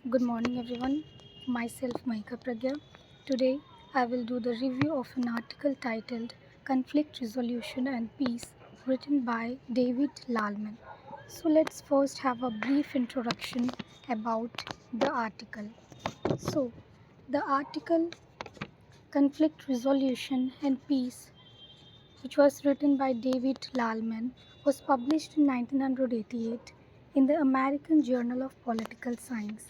Good morning, everyone. Myself, Mahika Pragya. Today, I will do the review of an article titled Conflict Resolution and Peace, written by David Lalman. So, let's first have a brief introduction about the article. So, the article Conflict Resolution and Peace, which was written by David Lalman, was published in 1988 in the American Journal of Political Science.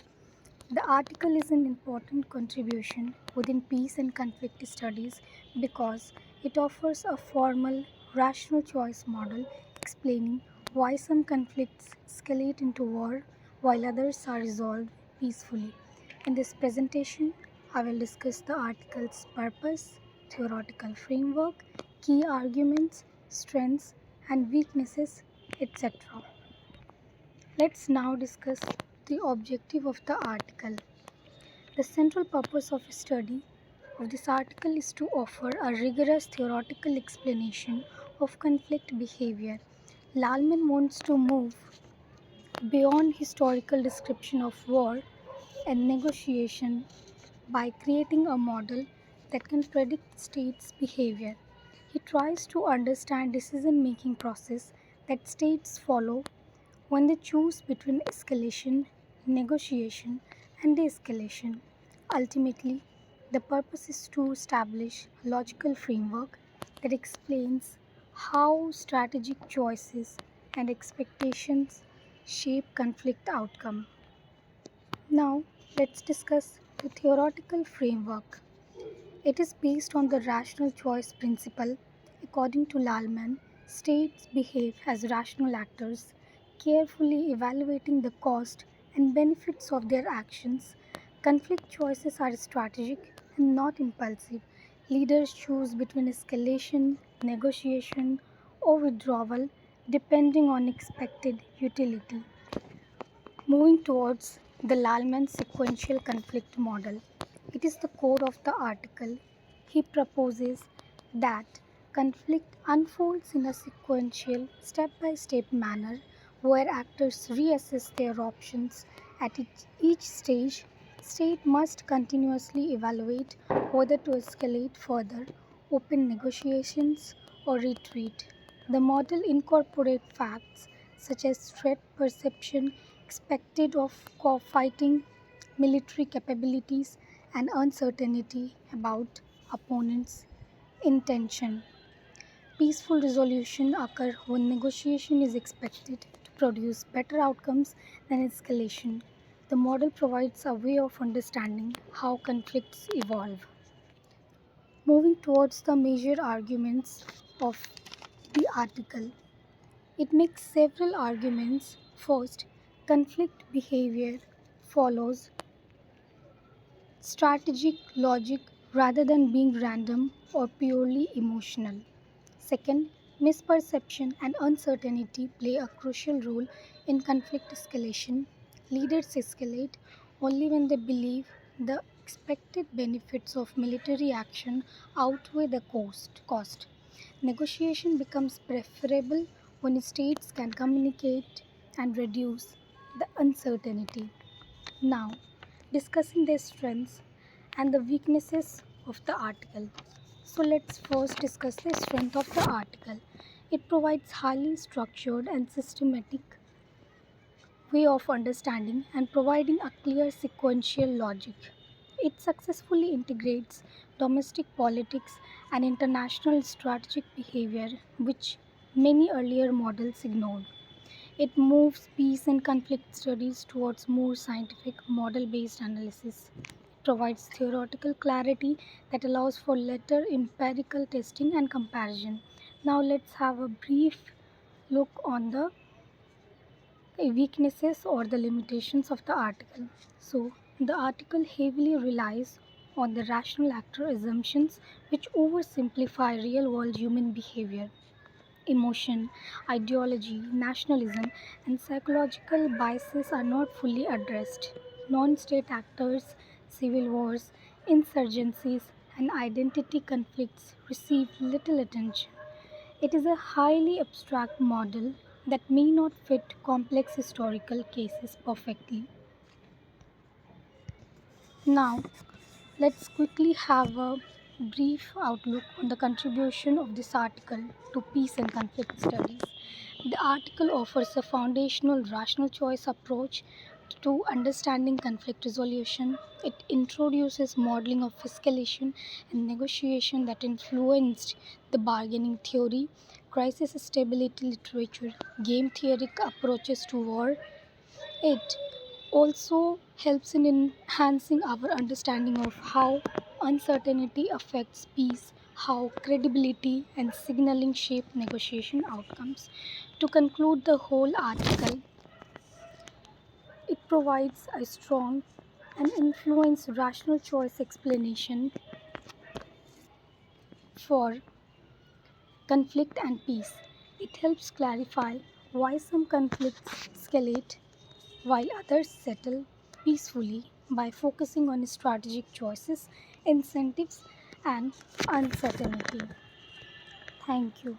The article is an important contribution within peace and conflict studies because it offers a formal, rational choice model explaining why some conflicts escalate into war while others are resolved peacefully. In this presentation, I will discuss the article's purpose, theoretical framework, key arguments, strengths, and weaknesses, etc. Let's now discuss the objective of the article. The central purpose of study of this article is to offer a rigorous theoretical explanation of conflict behavior. Lalman wants to move beyond historical description of war and negotiation by creating a model that can predict states' behavior. He tries to understand decision-making process that states follow when they choose between escalation, negotiation, and de escalation. Ultimately, the purpose is to establish a logical framework that explains how strategic choices and expectations shape conflict outcome. Now, let's discuss the theoretical framework. It is based on the rational choice principle. According to Lalman, states behave as rational actors, carefully evaluating the cost and benefits of their actions. Conflict choices are strategic and not impulsive. Leaders choose between escalation, negotiation, or withdrawal depending on expected utility. Moving towards the Lalman sequential conflict model, it is the core of the article. He proposes that conflict unfolds in a sequential, step by step manner where actors reassess their options at each stage. State must continuously evaluate whether to escalate further, open negotiations, or retreat. The model incorporates facts such as threat perception, expected of fighting, military capabilities, and uncertainty about opponents' intention. Peaceful resolution occur when negotiation is expected to produce better outcomes than escalation. The model provides a way of understanding how conflicts evolve. Moving towards the major arguments of the article, it makes several arguments. First, conflict behavior follows strategic logic rather than being random or purely emotional. Second, misperception and uncertainty play a crucial role in conflict escalation. Leaders escalate only when they believe the expected benefits of military action outweigh the cost. Negotiation becomes preferable when states can communicate and reduce the uncertainty. Now, discussing the strengths and the weaknesses of the article. So, let's first discuss the strength of the article. It provides highly structured and systematic way of understanding and providing a clear sequential logic. It successfully integrates domestic politics and international strategic behavior, which many earlier models ignored. It moves peace and conflict studies towards more scientific, model based analysis. It provides theoretical clarity that allows for later empirical testing and comparison. Now, let's have a brief look on the weaknesses or the limitations of the article. So, the article heavily relies on the rational actor assumptions which oversimplify real world human behavior. Emotion, ideology, nationalism, and psychological biases are not fully addressed. Non state actors, civil wars, insurgencies, and identity conflicts receive little attention. It is a highly abstract model that may not fit complex historical cases perfectly. Now, let's quickly have a brief outlook on the contribution of this article to peace and conflict studies. The article offers a foundational rational choice approach to understanding conflict resolution. It introduces modeling of escalation and negotiation that influenced the bargaining theory, crisis stability literature, game theoretic approaches to war. It also helps in enhancing our understanding of how uncertainty affects peace, how credibility and signaling shape negotiation outcomes. To conclude the whole article, it provides a strong and influenced rational choice explanation for conflict and peace. It helps clarify why some conflicts escalate while others settle peacefully by focusing on strategic choices, incentives, and uncertainty. Thank you.